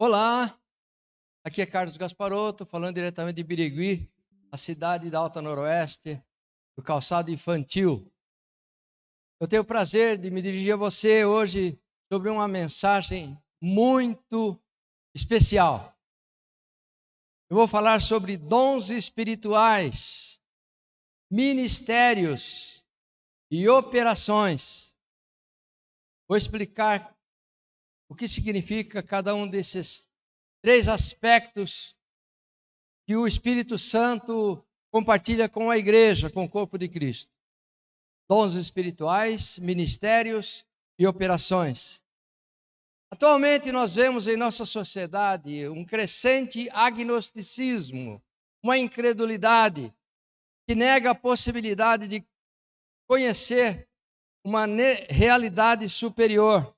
Olá, aqui é Carlos Gasparotto, falando diretamente de Birigui, a cidade da Alta Noroeste, do calçado infantil. Eu tenho o prazer de me dirigir a você hoje sobre uma mensagem muito especial. Eu vou falar sobre dons espirituais, ministérios e operações. Vou explicar o que significa cada um desses três aspectos que o Espírito Santo compartilha com a igreja, com o corpo de Cristo. Dons espirituais, ministérios e operações. Atualmente nós vemos em nossa sociedade um crescente agnosticismo, uma incredulidade que nega a possibilidade de conhecer uma realidade superior,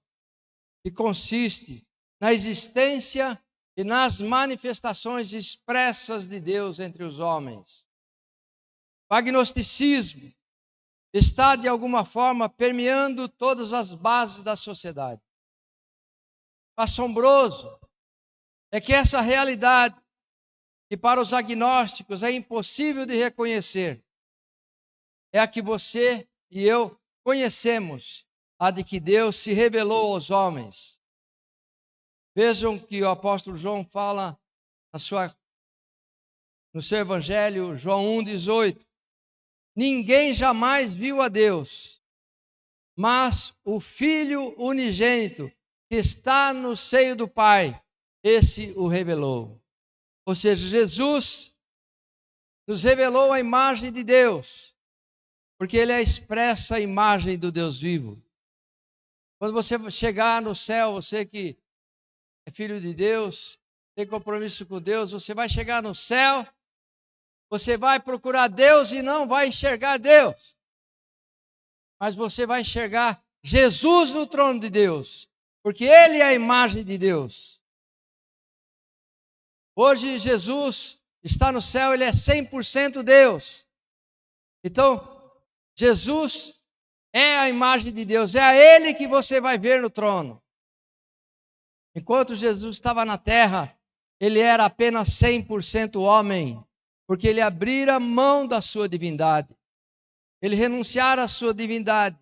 que consiste na existência e nas manifestações expressas de Deus entre os homens. O agnosticismo está, de alguma forma, permeando todas as bases da sociedade. O assombroso é que essa realidade, que para os agnósticos é impossível de reconhecer, é a que você e eu conhecemos, a de que Deus se revelou aos homens. Vejam que o apóstolo João fala no seu evangelho, João 1,18. Ninguém jamais viu a Deus, mas o Filho unigênito que está no seio do Pai, esse o revelou. Ou seja, Jesus nos revelou a imagem de Deus, porque Ele é a expressa imagem do Deus vivo. Quando você chegar no céu, você que é filho de Deus, tem compromisso com Deus, você vai chegar no céu, você vai procurar Deus e não vai enxergar Deus. Mas você vai enxergar Jesus no trono de Deus, porque Ele é a imagem de Deus. Hoje Jesus está no céu, Ele é 100% Deus. Então, Jesus é a imagem de Deus, é a Ele que você vai ver no trono. Enquanto Jesus estava na terra, Ele era apenas 100% homem, porque Ele abrira mão da sua divindade. Ele renunciara à sua divindade.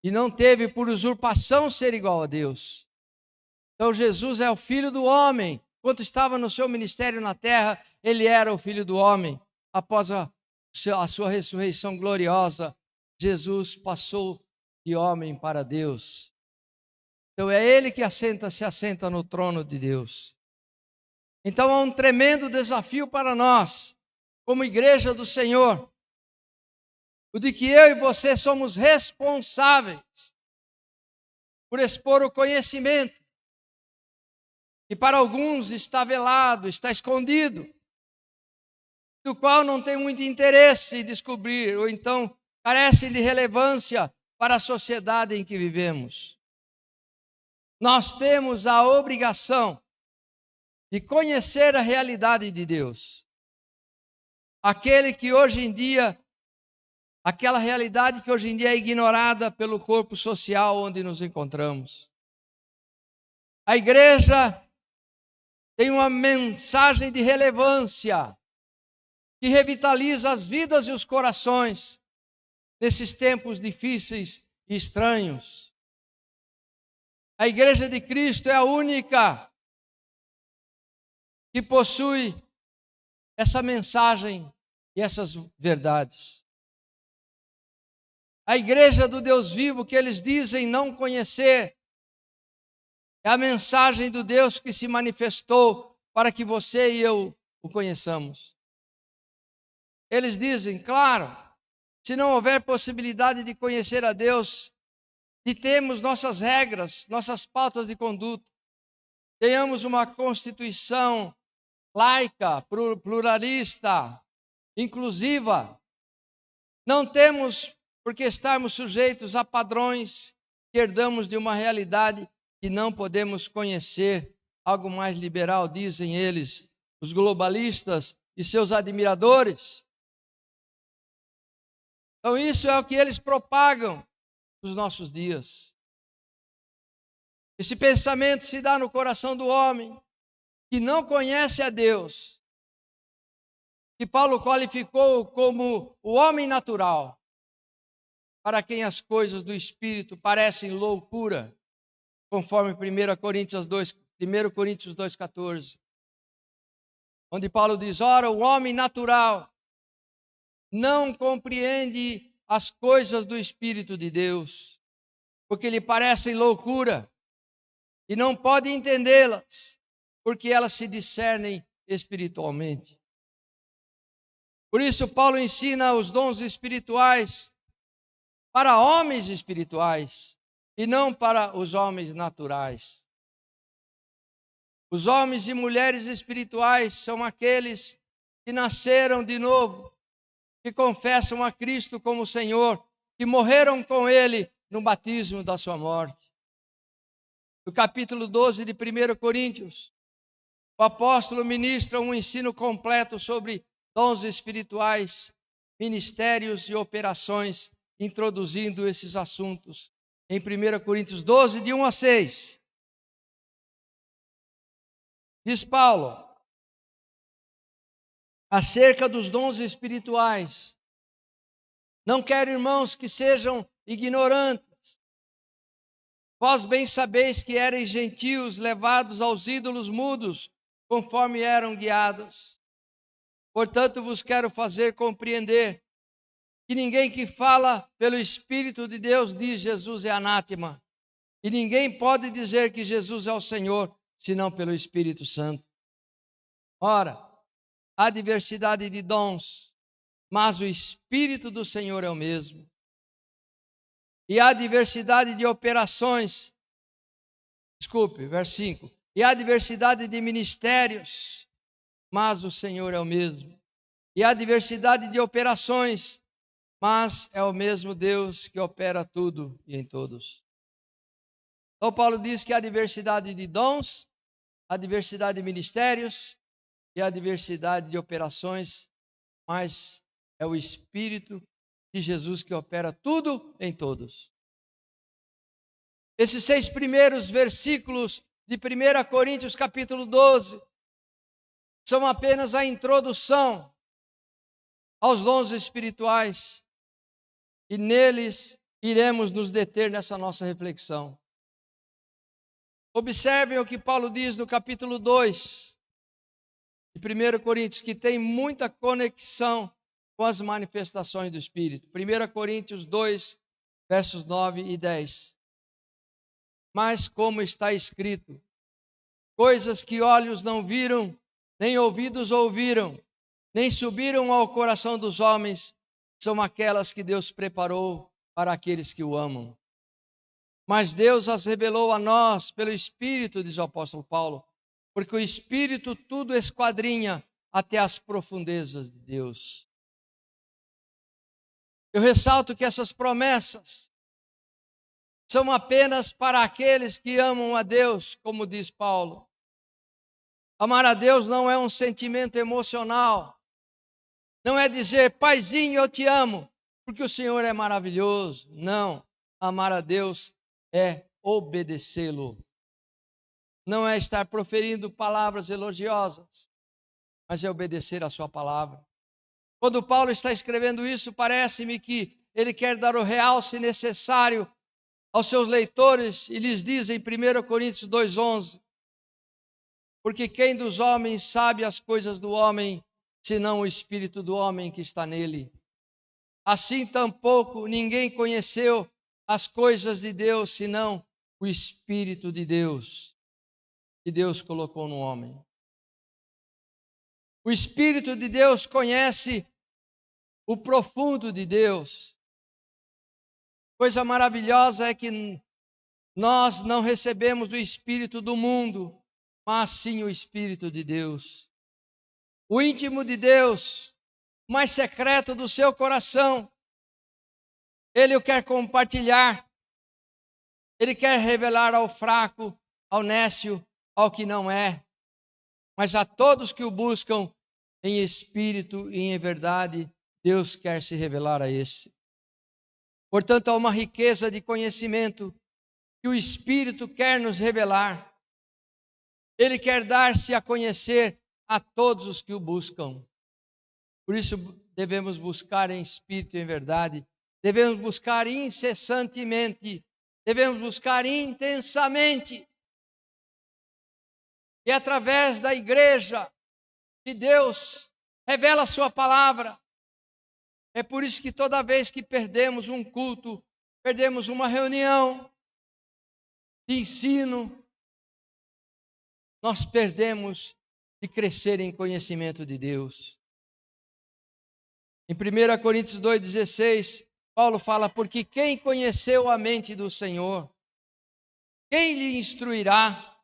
E não teve por usurpação ser igual a Deus. Então Jesus é o Filho do homem. Enquanto estava no seu ministério na terra, Ele era o Filho do homem. Após a sua ressurreição gloriosa, Jesus passou de homem para Deus. Então é Ele que se assenta no trono de Deus. Então há um tremendo desafio para nós, como igreja do Senhor, o de que eu e você somos responsáveis por expor o conhecimento, que para alguns está velado, está escondido, do qual não tem muito interesse em descobrir, ou então carecem de relevância para a sociedade em que vivemos. Nós temos a obrigação de conhecer a realidade de Deus. Aquela realidade que hoje em dia é ignorada pelo corpo social onde nos encontramos. A igreja tem uma mensagem de relevância que revitaliza as vidas e os corações nesses tempos difíceis e estranhos. A igreja de Cristo é a única que possui essa mensagem e essas verdades. A igreja do Deus vivo que eles dizem não conhecer é a mensagem do Deus que se manifestou para que você e eu o conheçamos. Eles dizem, claro, se não houver possibilidade de conhecer a Deus, de termos nossas regras, nossas pautas de conduta, tenhamos uma constituição laica, pluralista, inclusiva. Não temos porque estarmos sujeitos a padrões que herdamos de uma realidade que não podemos conhecer. Algo mais liberal, dizem eles, os globalistas e seus admiradores. Então isso é o que eles propagam nos nossos dias. Esse pensamento se dá no coração do homem que não conhece a Deus, que Paulo qualificou como o homem natural, para quem as coisas do Espírito parecem loucura, conforme 1 Coríntios 2,14, onde Paulo diz: ora, o homem natural não compreende as coisas do Espírito de Deus, porque lhe parecem loucura, e não pode entendê-las, porque elas se discernem espiritualmente. Por isso, Paulo ensina os dons espirituais para homens espirituais e não para os homens naturais. Os homens e mulheres espirituais são aqueles que nasceram de novo, que confessam a Cristo como Senhor, que morreram com Ele no batismo da sua morte. No capítulo 12 de 1 Coríntios, o apóstolo ministra um ensino completo sobre dons espirituais, ministérios e operações, introduzindo esses assuntos em 1 Coríntios 12, de 1 a 6. Diz Paulo, acerca dos dons espirituais: não quero, irmãos, que sejam ignorantes. Vós bem sabeis que erais gentios, levados aos ídolos mudos, conforme eram guiados. Portanto, vos quero fazer compreender que ninguém que fala pelo Espírito de Deus diz Jesus é anátema, e ninguém pode dizer que Jesus é o Senhor, senão pelo Espírito Santo. Ora, há diversidade de dons, mas o Espírito do Senhor é o mesmo. E há diversidade de operações, verso 5. E há diversidade de ministérios, mas o Senhor é o mesmo. E há diversidade de operações, mas é o mesmo Deus que opera tudo e em todos. Então Paulo diz que há diversidade de dons, há diversidade de ministérios e há diversidade de operações, mas é o Espírito de Jesus que opera tudo em todos. Esses 6 primeiros versículos de 1 Coríntios capítulo 12 são apenas a introdução aos dons espirituais, e neles iremos nos deter nessa nossa reflexão. Observem o que Paulo diz no capítulo 2 de 1 Coríntios, que tem muita conexão com as manifestações do Espírito. 1 Coríntios 2, versos 9 e 10. Mas como está escrito, coisas que olhos não viram, nem ouvidos ouviram, nem subiram ao coração dos homens, são aquelas que Deus preparou para aqueles que o amam. Mas Deus as revelou a nós pelo Espírito, diz o apóstolo Paulo, porque o Espírito tudo esquadrinha até as profundezas de Deus. Eu ressalto que essas promessas são apenas para aqueles que amam a Deus, como diz Paulo. Amar a Deus não é um sentimento emocional. Não é dizer, paizinho, eu te amo, porque o Senhor é maravilhoso. Não, amar a Deus é obedecê-lo. Não é estar proferindo palavras elogiosas, mas é obedecer a sua palavra. Quando Paulo está escrevendo isso, parece-me que ele quer dar o realce necessário aos seus leitores e lhes diz em 1 Coríntios 2,11: porque quem dos homens sabe as coisas do homem, senão o espírito do homem que está nele? Assim tampouco ninguém conheceu as coisas de Deus, senão o Espírito de Deus, que Deus colocou no homem. O Espírito de Deus conhece o profundo de Deus. Coisa maravilhosa é que nós não recebemos o Espírito do mundo, mas sim o Espírito de Deus. O íntimo de Deus, o mais secreto do seu coração, Ele o quer compartilhar. Ele quer revelar ao fraco, ao nécio, ao que não é. Mas a todos que o buscam em espírito e em verdade, Deus quer se revelar a esse. Portanto, há uma riqueza de conhecimento que o Espírito quer nos revelar. Ele quer dar-se a conhecer a todos os que o buscam. Por isso devemos buscar em espírito e em verdade. Devemos buscar incessantemente. Devemos buscar intensamente. E é através da igreja que Deus revela a sua palavra. É por isso que toda vez que perdemos um culto, perdemos uma reunião de ensino, nós perdemos de crescer em conhecimento de Deus. Em 1 Coríntios 2,16, Paulo fala, porque quem conheceu a mente do Senhor? Quem lhe instruirá?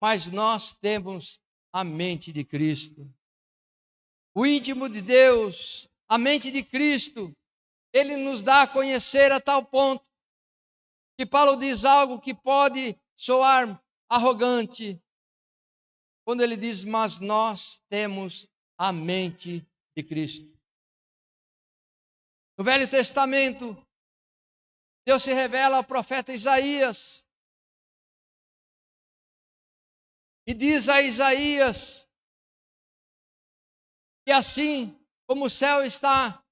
Mas nós temos a mente de Cristo. O íntimo de Deus, a mente de Cristo, Ele nos dá a conhecer a tal ponto que Paulo diz algo que pode soar arrogante, quando ele diz, mas nós temos a mente de Cristo. No Velho Testamento, Deus se revela ao profeta Isaías e diz a Isaías que assim como o céu está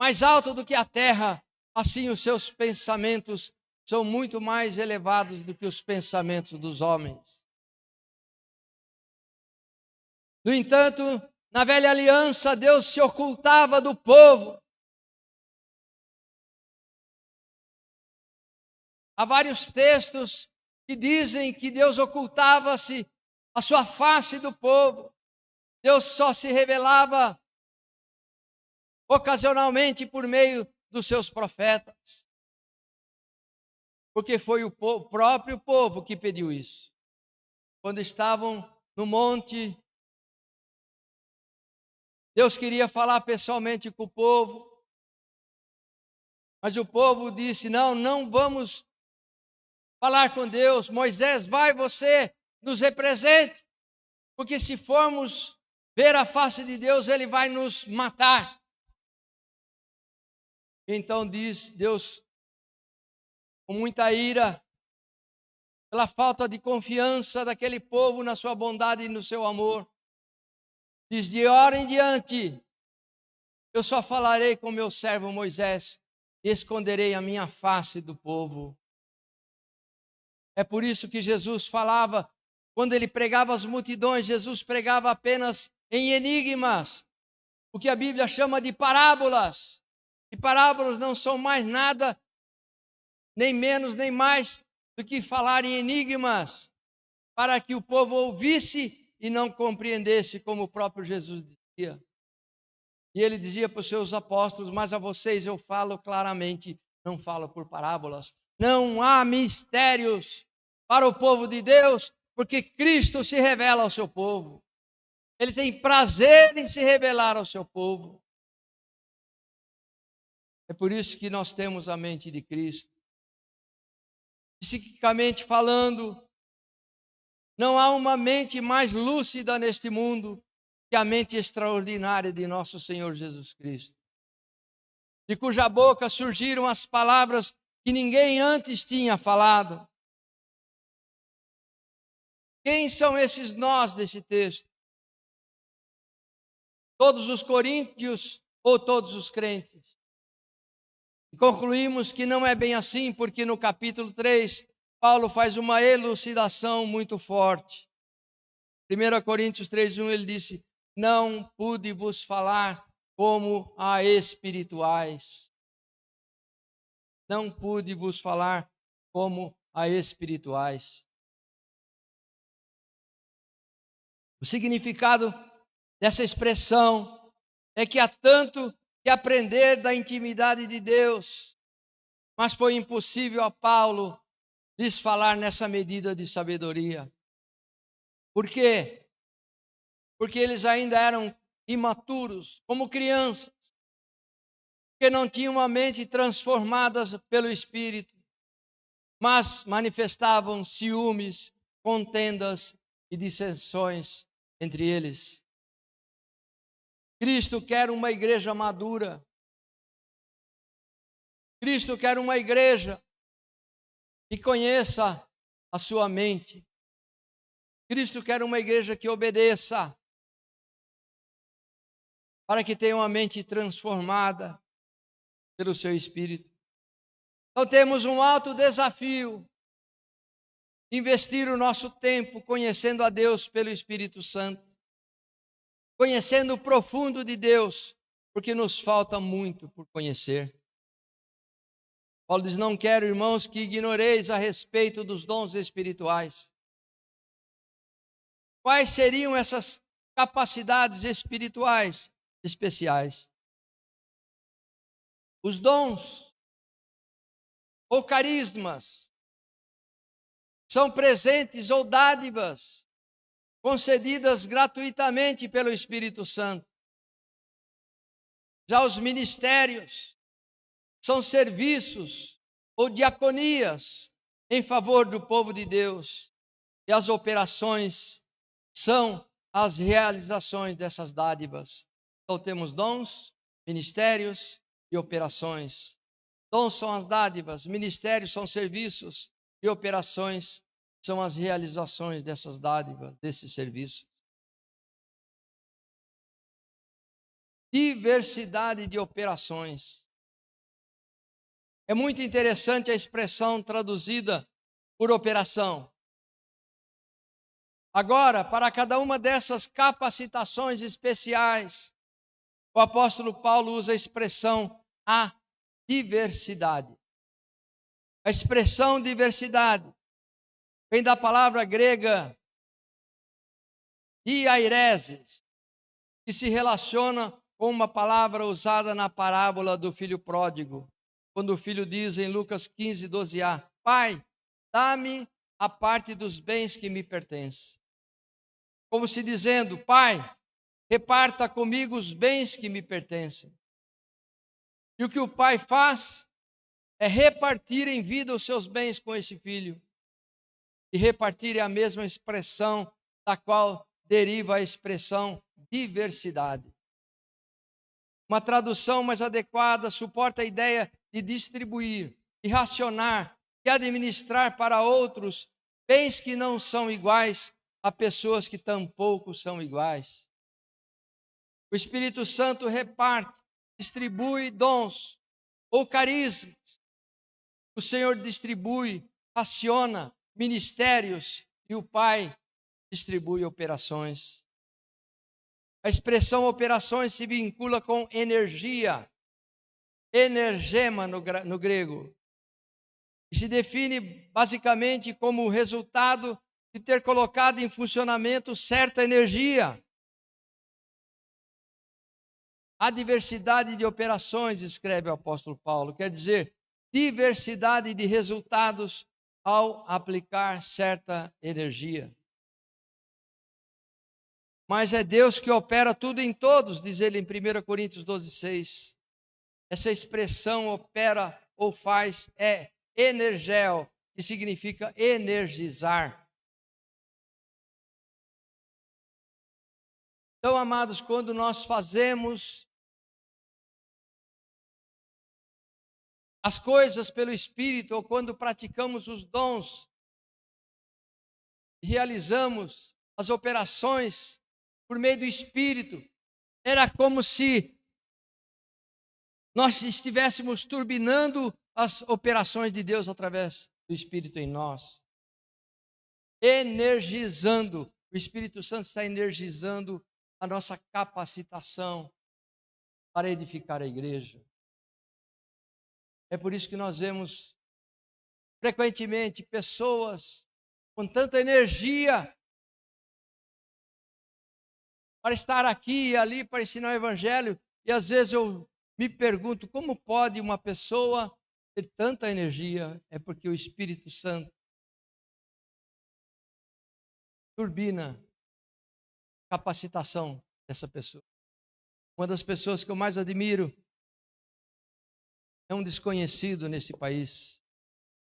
mais alto do que a terra, assim os seus pensamentos são muito mais elevados do que os pensamentos dos homens. No entanto, na velha aliança, Deus se ocultava do povo. Há vários textos que dizem que Deus ocultava-se a sua face do povo. Deus só se revelava ocasionalmente por meio dos seus profetas. Porque foi o próprio povo que pediu isso. Quando estavam no monte, Deus queria falar pessoalmente com o povo. Mas o povo disse, não vamos falar com Deus. Moisés, vai você, nos represente. Porque se formos ver a face de Deus, Ele vai nos matar. Então diz Deus, com muita ira, pela falta de confiança daquele povo na sua bondade e no seu amor, diz, de hora em diante, eu só falarei com meu servo Moisés e esconderei a minha face do povo. É por isso que Jesus falava, quando ele pregava as multidões, Jesus pregava apenas em enigmas, o que a Bíblia chama de parábolas. E parábolas não são mais nada, nem menos, nem mais do que falar em enigmas, para que o povo ouvisse e não compreendesse, como o próprio Jesus dizia. E ele dizia para os seus apóstolos, mas a vocês eu falo claramente, não falo por parábolas. Não há mistérios para o povo de Deus, porque Cristo se revela ao seu povo. Ele tem prazer em se revelar ao seu povo. É por isso que nós temos a mente de Cristo. Psiquicamente falando, não há uma mente mais lúcida neste mundo que a mente extraordinária de nosso Senhor Jesus Cristo, de cuja boca surgiram as palavras que ninguém antes tinha falado. Quem são esses nós desse texto? Todos os coríntios ou todos os crentes? E concluímos que não é bem assim, porque no capítulo 3, Paulo faz uma elucidação muito forte. 1 Coríntios 3:1 ele disse, não pude vos falar como a espirituais. Não pude vos falar como a espirituais. O significado dessa expressão é que há tanto que aprender da intimidade de Deus, mas foi impossível a Paulo lhes falar nessa medida de sabedoria. Por quê? Porque eles ainda eram imaturos, como crianças, que não tinham uma mente transformada pelo Espírito, mas manifestavam ciúmes, contendas e dissensões entre eles. Cristo quer uma igreja madura. Cristo quer uma igreja e conheça a sua mente. Cristo quer uma igreja que obedeça, para que tenha uma mente transformada pelo seu Espírito. Então temos um alto desafio: investir o nosso tempo conhecendo a Deus pelo Espírito Santo, conhecendo o profundo de Deus, porque nos falta muito por conhecer. Paulo diz: não quero, irmãos, que ignoreis a respeito dos dons espirituais. Quais seriam essas capacidades espirituais especiais? Os dons ou carismas são presentes ou dádivas concedidas gratuitamente pelo Espírito Santo. Já os ministérios são serviços ou diaconias em favor do povo de Deus. E as operações são as realizações dessas dádivas. Então temos dons, ministérios e operações. Dons são as dádivas, ministérios são serviços e operações são as realizações dessas dádivas, desses serviços. Diversidade de operações. É muito interessante a expressão traduzida por operação. Agora, para cada uma dessas capacitações especiais, o apóstolo Paulo usa a expressão a diversidade. A expressão diversidade vem da palavra grega diaireses, que se relaciona com uma palavra usada na parábola do filho pródigo, quando o filho diz em Lucas 15, 12a: Pai, dá-me a parte dos bens que me pertencem. Como se dizendo: Pai, reparta comigo os bens que me pertencem. E o que o pai faz é repartir em vida os seus bens com esse filho. E repartir é a mesma expressão da qual deriva a expressão diversidade. Uma tradução mais adequada suporta a ideia de distribuir, de racionar, de administrar para outros bens que não são iguais a pessoas que tampouco são iguais. O Espírito Santo reparte, distribui dons ou carismas. O Senhor distribui, raciona ministérios e o Pai distribui operações. A expressão operações se vincula com energia, energema no grego, e se define basicamente como o resultado de ter colocado em funcionamento certa energia. A diversidade de operações, escreve o apóstolo Paulo, quer dizer, diversidade de resultados ao aplicar certa energia. Mas é Deus que opera tudo em todos, diz ele em 1 Coríntios 12:6. Essa expressão opera ou faz é energel, que significa energizar. Então, amados, quando nós fazemos as coisas pelo Espírito, ou quando praticamos os dons, realizamos as operações por meio do Espírito, era como se nós estivéssemos turbinando as operações de Deus através do Espírito em nós. Energizando, o Espírito Santo está energizando a nossa capacitação para edificar a igreja. É por isso que nós vemos frequentemente pessoas com tanta energia para estar aqui e ali para ensinar o Evangelho, e às vezes eu me pergunto como pode uma pessoa ter tanta energia. É porque o Espírito Santo turbina a capacitação dessa pessoa. Uma das pessoas que eu mais admiro é um desconhecido nesse país,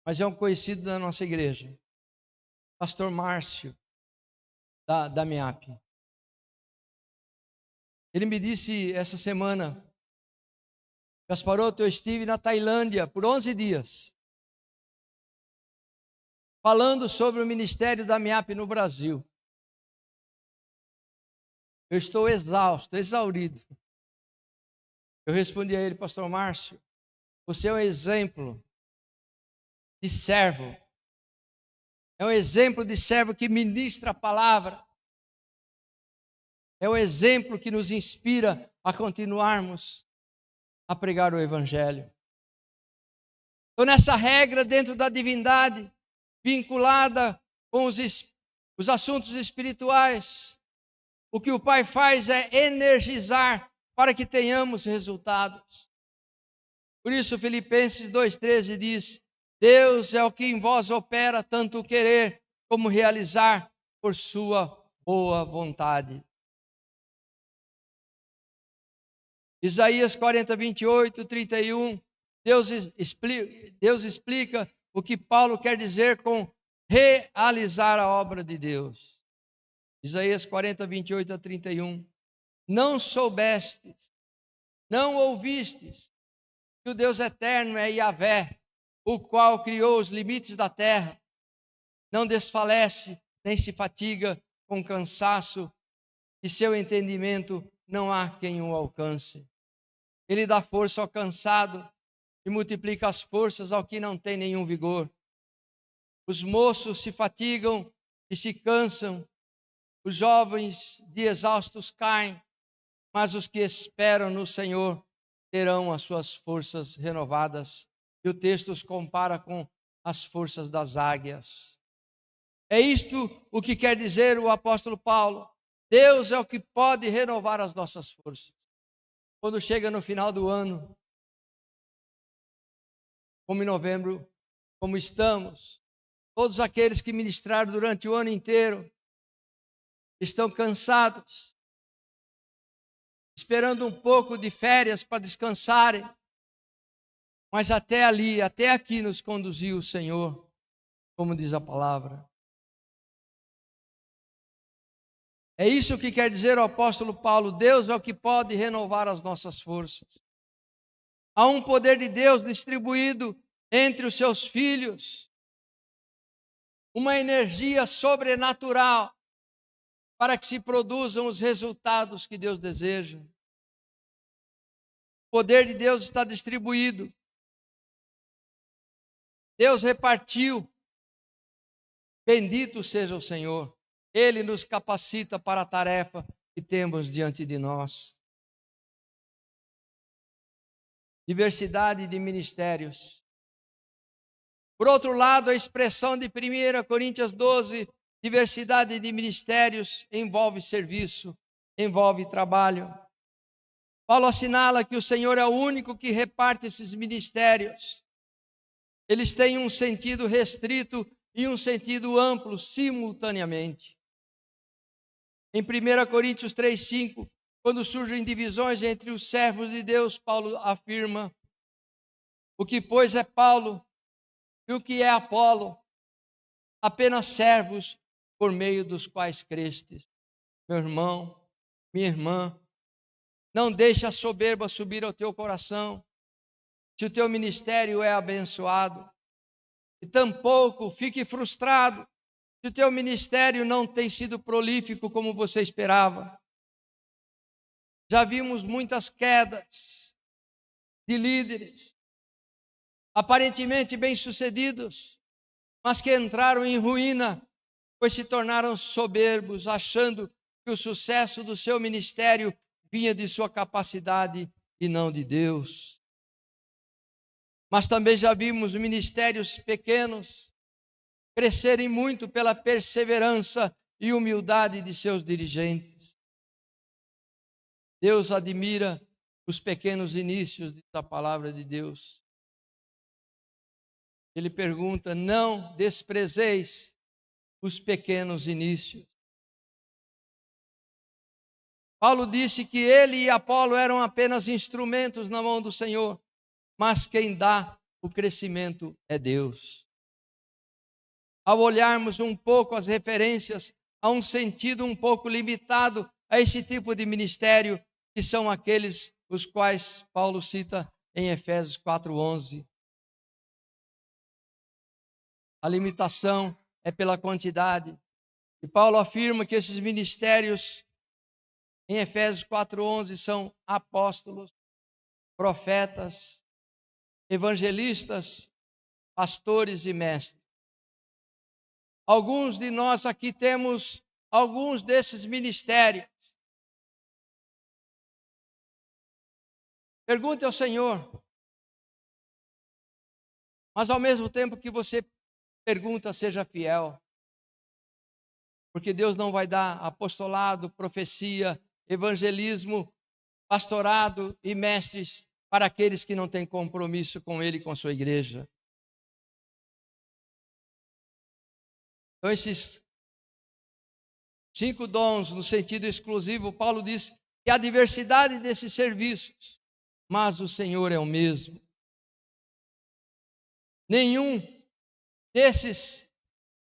mas é um conhecido da nossa igreja, pastor Márcio, da MEAP. Ele me disse essa semana: Gasparoto, eu estive na Tailândia por 11 dias. falando sobre o ministério da MIAP no Brasil. Eu estou exausto, exaurido. Eu respondi a ele: pastor Márcio, você é um exemplo de servo. É um exemplo de servo que ministra a palavra. É um exemplo que nos inspira a continuarmos a pregar o evangelho. Então, nessa regra dentro da divindade, vinculada com os assuntos espirituais, o que o Pai faz é energizar para que tenhamos resultados. Por isso, Filipenses 2,13 diz: Deus é o que em vós opera tanto o querer como realizar por sua boa vontade. Isaías 40, 28, 31, Deus explica o que Paulo quer dizer com realizar a obra de Deus. Isaías 40, 28 a 31. Não soubestes, não ouvistes, que o Deus eterno é Yahvé, o qual criou os limites da terra, não desfalece, nem se fatiga com cansaço, e seu entendimento não há quem o alcance. Ele dá força ao cansado e multiplica as forças ao que não tem nenhum vigor. Os moços se fatigam e se cansam, os jovens de exaustos caem, mas os que esperam no Senhor terão as suas forças renovadas. E o texto os compara com as forças das águias. É isto o que quer dizer o apóstolo Paulo. Deus é o que pode renovar as nossas forças. Quando chega no final do ano, como em novembro, como estamos, todos aqueles que ministraram durante o ano inteiro estão cansados, esperando um pouco de férias para descansarem. Mas até ali, até aqui nos conduziu o Senhor, como diz a palavra. É isso que quer dizer o apóstolo Paulo: Deus é o que pode renovar as nossas forças. Há um poder de Deus distribuído entre os seus filhos, uma energia sobrenatural para que se produzam os resultados que Deus deseja. O poder de Deus está distribuído. Deus repartiu. Bendito seja o Senhor. Ele nos capacita para a tarefa que temos diante de nós. Diversidade de ministérios. Por outro lado, a expressão de 1 Coríntios 12, diversidade de ministérios, envolve serviço, envolve trabalho. Paulo assinala que o Senhor é o único que reparte esses ministérios. Eles têm um sentido restrito e um sentido amplo simultaneamente. Em 1 Coríntios 3,5, quando surgem divisões entre os servos de Deus, Paulo afirma: o que, pois, é Paulo e o que é Apolo? Apenas servos por meio dos quais crestes. Meu irmão, minha irmã, não deixe a soberba subir ao teu coração, se o teu ministério é abençoado. E tampouco fique frustrado se o teu ministério não tem sido prolífico como você esperava. Já vimos muitas quedas de líderes, aparentemente bem-sucedidos, mas que entraram em ruína, pois se tornaram soberbos, achando que o sucesso do seu ministério vinha de sua capacidade e não de Deus. Mas também já vimos ministérios pequenos crescerem muito pela perseverança e humildade de seus dirigentes. Deus admira os pequenos inícios da palavra de Deus. Ele pergunta: não desprezeis os pequenos inícios. Paulo disse que ele e Apolo eram apenas instrumentos na mão do Senhor, mas quem dá o crescimento é Deus. Ao olharmos um pouco as referências, há um sentido um pouco limitado a esse tipo de ministério, que são aqueles os quais Paulo cita em Efésios 4:11. a limitação é pela quantidade. E Paulo afirma que esses ministérios, em Efésios 4:11, são apóstolos, profetas, evangelistas, pastores e mestres. Alguns de nós aqui temos alguns desses ministérios. Pergunte ao Senhor. Mas ao mesmo tempo que você pergunta, seja fiel. Porque Deus não vai dar apostolado, profecia, evangelismo, pastorado e mestres para aqueles que não têm compromisso com Ele e com a sua igreja. Então, esses 5 dons, no sentido exclusivo, Paulo diz que há diversidade desses serviços, mas o Senhor é o mesmo. Nenhum desses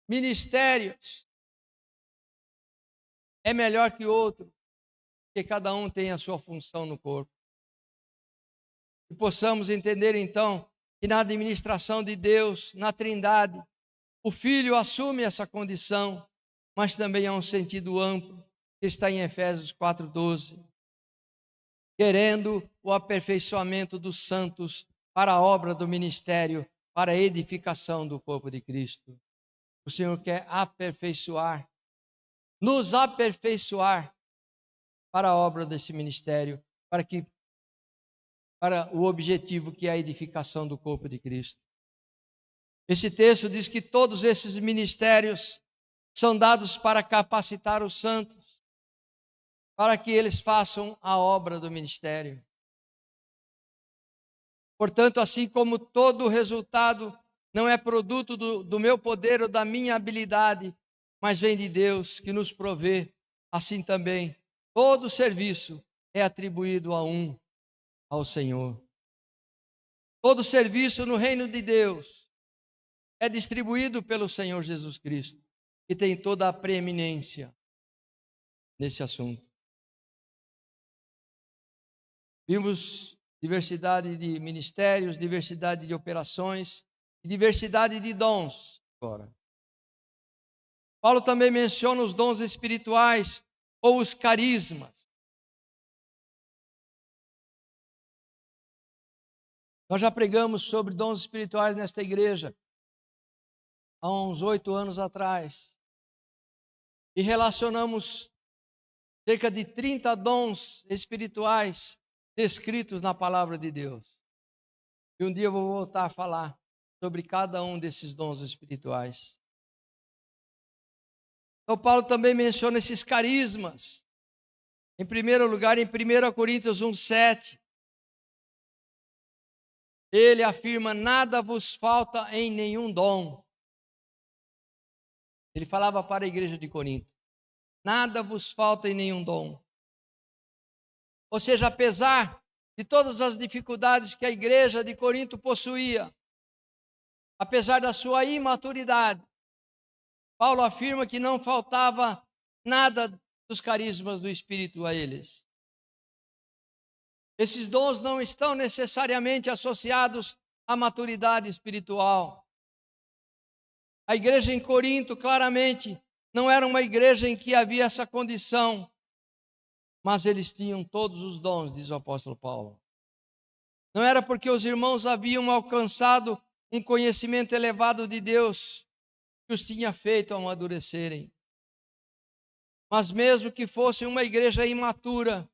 ministérios é melhor que outro, porque cada um tem a sua função no corpo. E possamos entender então que na administração de Deus, na Trindade, o Filho assume essa condição, mas também há um sentido amplo, que está em Efésios 4:12, querendo o aperfeiçoamento dos santos para a obra do ministério, para a edificação do corpo de Cristo. O Senhor quer aperfeiçoar, nos aperfeiçoar para a obra desse ministério, para o objetivo que é a edificação do corpo de Cristo. Esse texto diz que todos esses ministérios são dados para capacitar os santos, para que eles façam a obra do ministério. Portanto, assim como todo resultado não é produto do meu poder ou da minha habilidade, mas vem de Deus que nos provê, assim também todo serviço é atribuído ao Senhor. Todo serviço no reino de Deus é distribuído pelo Senhor Jesus Cristo, que tem toda a preeminência nesse assunto. Vimos diversidade de ministérios, diversidade de operações e diversidade de dons. Agora, Paulo também menciona os dons espirituais ou os carismas. Nós já pregamos sobre dons espirituais nesta igreja há uns 8 anos atrás e relacionamos cerca de 30 dons espirituais descritos na palavra de Deus. E um dia eu vou voltar a falar sobre cada um desses dons espirituais. Então Paulo também menciona esses carismas. Em primeiro lugar, em 1 Coríntios 1:7, ele afirma: nada vos falta em nenhum dom. Ele falava para a igreja de Corinto: nada vos falta em nenhum dom. Ou seja, apesar de todas as dificuldades que a igreja de Corinto possuía, apesar da sua imaturidade, Paulo afirma que não faltava nada dos carismas do Espírito a eles. Esses dons não estão necessariamente associados à maturidade espiritual. A igreja em Corinto, claramente, não era uma igreja em que havia essa condição, mas eles tinham todos os dons, diz o apóstolo Paulo. Não era porque os irmãos haviam alcançado um conhecimento elevado de Deus que os tinha feito amadurecerem. Mas mesmo que fosse uma igreja imatura,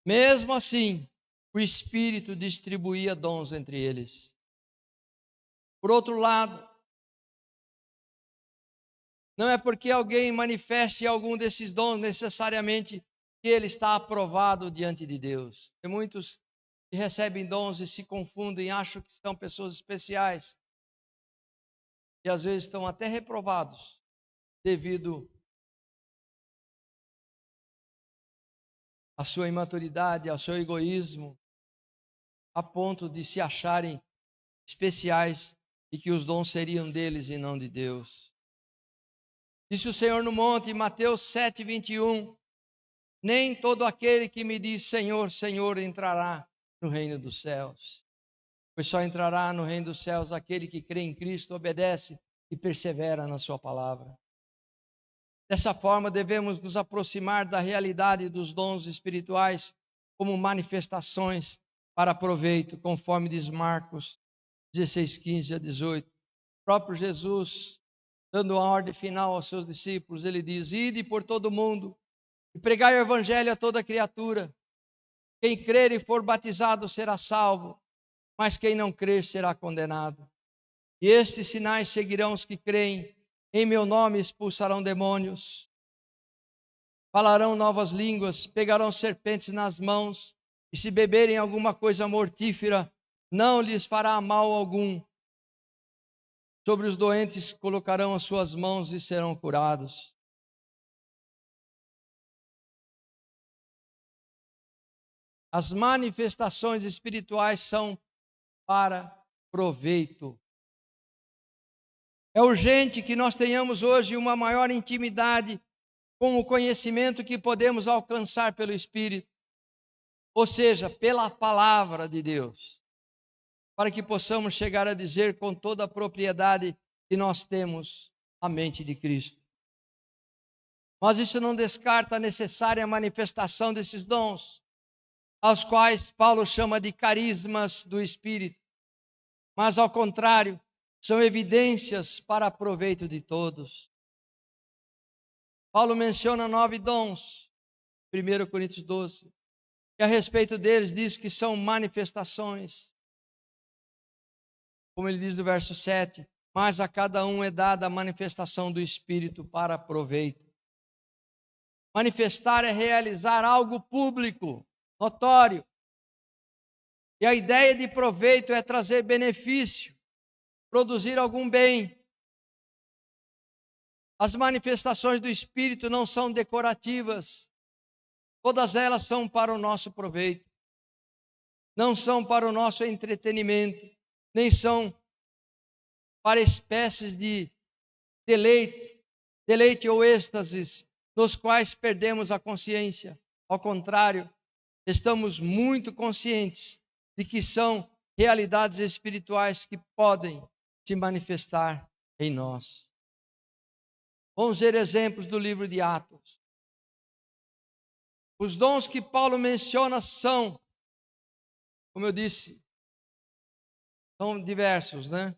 mesmo assim, o Espírito distribuía dons entre eles. Por outro lado, não é porque alguém manifeste algum desses dons necessariamente que ele está aprovado diante de Deus. Tem muitos que recebem dons e se confundem, acham que são pessoas especiais e às vezes estão até reprovados devido à sua imaturidade, ao seu egoísmo, a ponto de se acharem especiais e que os dons seriam deles e não de Deus. Disse o Senhor no monte, em Mateus 7:21, nem todo aquele que me diz Senhor, Senhor entrará no reino dos céus, pois só entrará no reino dos céus aquele que crê em Cristo, obedece e persevera na sua palavra. Dessa forma, devemos nos aproximar da realidade dos dons espirituais como manifestações para proveito, conforme diz Marcos 16, 15 a 18. O próprio Jesus, dando a ordem final aos seus discípulos, ele diz: ide por todo o mundo e pregai o evangelho a toda criatura. Quem crer e for batizado será salvo, mas quem não crer será condenado. E estes sinais seguirão os que creem. Em meu nome expulsarão demônios, falarão novas línguas, pegarão serpentes nas mãos, e se beberem alguma coisa mortífera, não lhes fará mal algum. Sobre os doentes colocarão as suas mãos e serão curados. As manifestações espirituais são para proveito. É urgente que nós tenhamos hoje uma maior intimidade com o conhecimento que podemos alcançar pelo Espírito, ou seja, pela palavra de Deus, para que possamos chegar a dizer com toda a propriedade que nós temos a mente de Cristo. Mas isso não descarta a necessária manifestação desses dons, aos quais Paulo chama de carismas do Espírito, mas ao contrário, são evidências para proveito de todos. Paulo menciona 9 dons, 1 Coríntios 12, e a respeito deles diz que são manifestações. Como ele diz no verso 7, mas a cada um é dada a manifestação do Espírito para proveito. Manifestar é realizar algo público, notório. E a ideia de proveito é trazer benefício, produzir algum bem. As manifestações do Espírito não são decorativas, todas elas são para o nosso proveito, não são para o nosso entretenimento, nem são para espécies de deleite ou êxtases, nos quais perdemos a consciência. Ao contrário, estamos muito conscientes de que são realidades espirituais que podem se manifestar em nós. Vamos ver exemplos do livro de Atos. Os dons que Paulo menciona são, como eu disse, são diversos, né?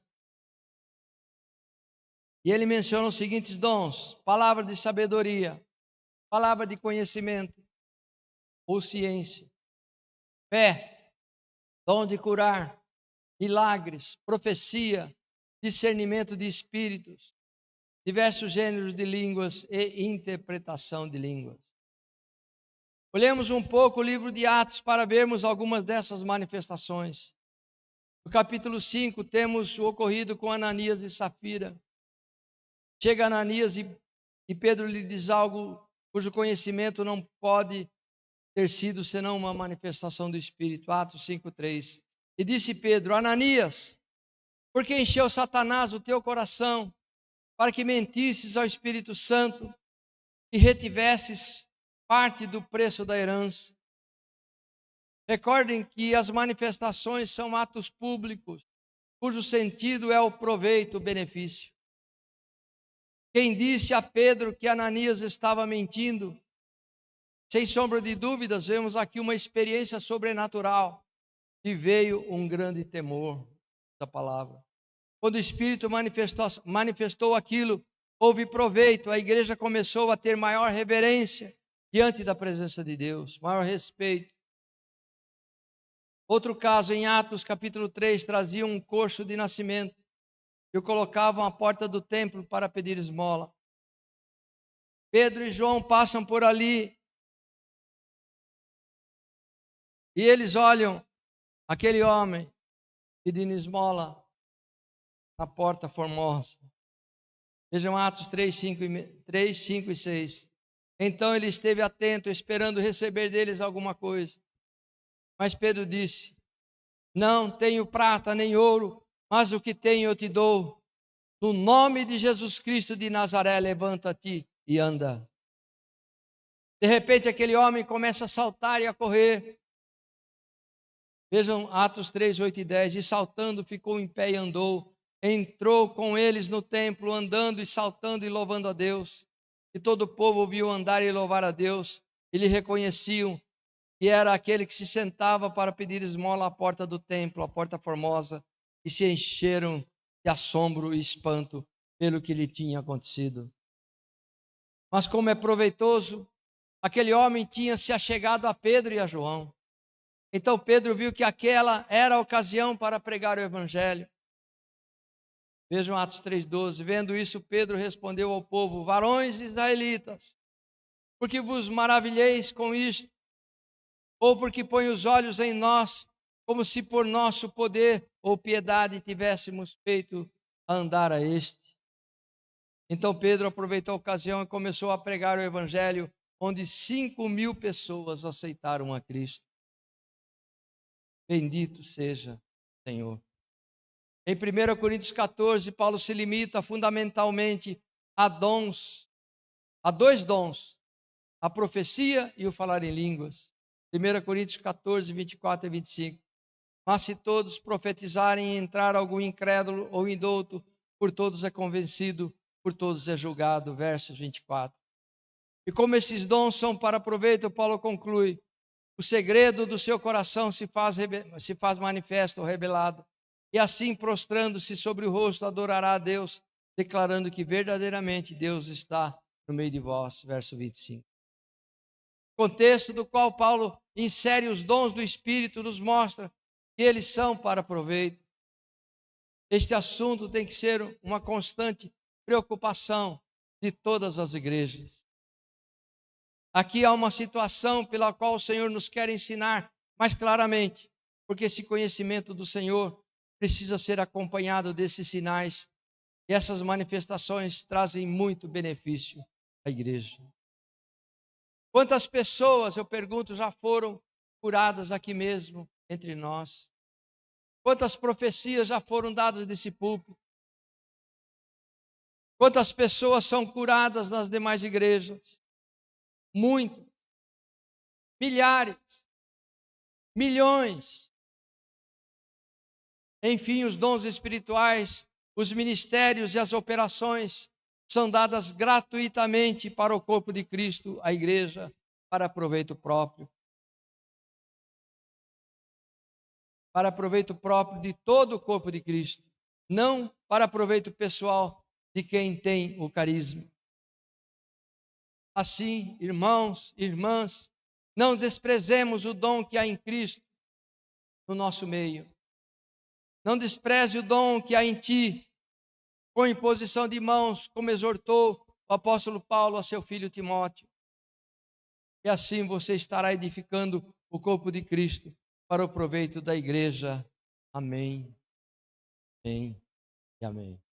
E ele menciona os seguintes dons: palavra de sabedoria, palavra de conhecimento ou ciência, fé, dom de curar, milagres, profecia, discernimento de espíritos, diversos gêneros de línguas e interpretação de línguas. Olhemos um pouco o livro de Atos para vermos algumas dessas manifestações. No capítulo 5 temos o ocorrido com Ananias e Safira. Chega Ananias e Pedro lhe diz algo cujo conhecimento não pode ter sido senão uma manifestação do Espírito. Atos 5:3. E disse Pedro: Ananias, por que encheu Satanás o teu coração para que mentisses ao Espírito Santo e retivesses parte do preço da herança? Recordem que as manifestações são atos públicos, cujo sentido é o proveito, o benefício. Quem disse a Pedro que Ananias estava mentindo? Sem sombra de dúvidas, vemos aqui uma experiência sobrenatural e veio um grande temor da palavra. Quando o Espírito manifestou aquilo, houve proveito, a igreja começou a ter maior reverência diante da presença de Deus, maior respeito. Outro caso, em Atos capítulo 3, trazia um coxo de nascimento e o colocavam à porta do templo para pedir esmola. Pedro e João passam por ali e eles olham aquele homem pedindo esmola na porta formosa. Vejam Atos 3, 5 e 6. Então ele esteve atento, esperando receber deles alguma coisa. Mas Pedro disse: não tenho prata nem ouro, mas o que tenho eu te dou. No nome de Jesus Cristo de Nazaré, levanta-te e anda. De repente aquele homem começa a saltar e a correr. Vejam Atos 3, 8 e 10. E saltando ficou em pé e andou, entrou com eles no templo, andando e saltando e louvando a Deus. E todo o povo viu andar e louvar a Deus, e lhe reconheciam que era aquele que se sentava para pedir esmola à porta do templo, a porta formosa, e se encheram de assombro e espanto pelo que lhe tinha acontecido. Mas como é proveitoso, aquele homem tinha se achegado a Pedro e a João. Então Pedro viu que aquela era a ocasião para pregar o evangelho. Vejam Atos 3,12. Vendo isso, Pedro respondeu ao povo: varões israelitas, por que vos maravilheis com isto? Ou porque põe os olhos em nós, como se por nosso poder ou piedade tivéssemos feito andar a este? Então Pedro aproveitou a ocasião e começou a pregar o evangelho, onde 5.000 pessoas aceitaram a Cristo. Bendito seja o Senhor. Em 1 Coríntios 14, Paulo se limita fundamentalmente a dois dons, a profecia e o falar em línguas. 1 Coríntios 14, 24 e 25. Mas se todos profetizarem e entrar algum incrédulo ou indouto, por todos é convencido, por todos é julgado. Versos 24. E como esses dons são para proveito, Paulo conclui: o segredo do seu coração se faz manifesto ou revelado. E assim, prostrando-se sobre o rosto, adorará a Deus, declarando que verdadeiramente Deus está no meio de vós. Verso 25. O contexto do qual Paulo insere os dons do Espírito nos mostra que eles são para proveito. Este assunto tem que ser uma constante preocupação de todas as igrejas. Aqui há uma situação pela qual o Senhor nos quer ensinar mais claramente, porque esse conhecimento do Senhor precisa ser acompanhado desses sinais, e essas manifestações trazem muito benefício à igreja. Quantas pessoas, eu pergunto, já foram curadas aqui mesmo entre nós? Quantas profecias já foram dadas desse púlpito? Quantas pessoas são curadas nas demais igrejas? Muitas. Milhares. Milhões. Enfim, os dons espirituais, os ministérios e as operações são dadas gratuitamente para o corpo de Cristo, a igreja, para proveito próprio. Para proveito próprio de todo o corpo de Cristo, não para proveito pessoal de quem tem o carisma. Assim, irmãos, irmãs, não desprezemos o dom que há em Cristo no nosso meio. Não despreze o dom que há em ti, com imposição de mãos, como exortou o apóstolo Paulo a seu filho Timóteo. E assim você estará edificando o corpo de Cristo para o proveito da igreja. Amém. Amém e amém.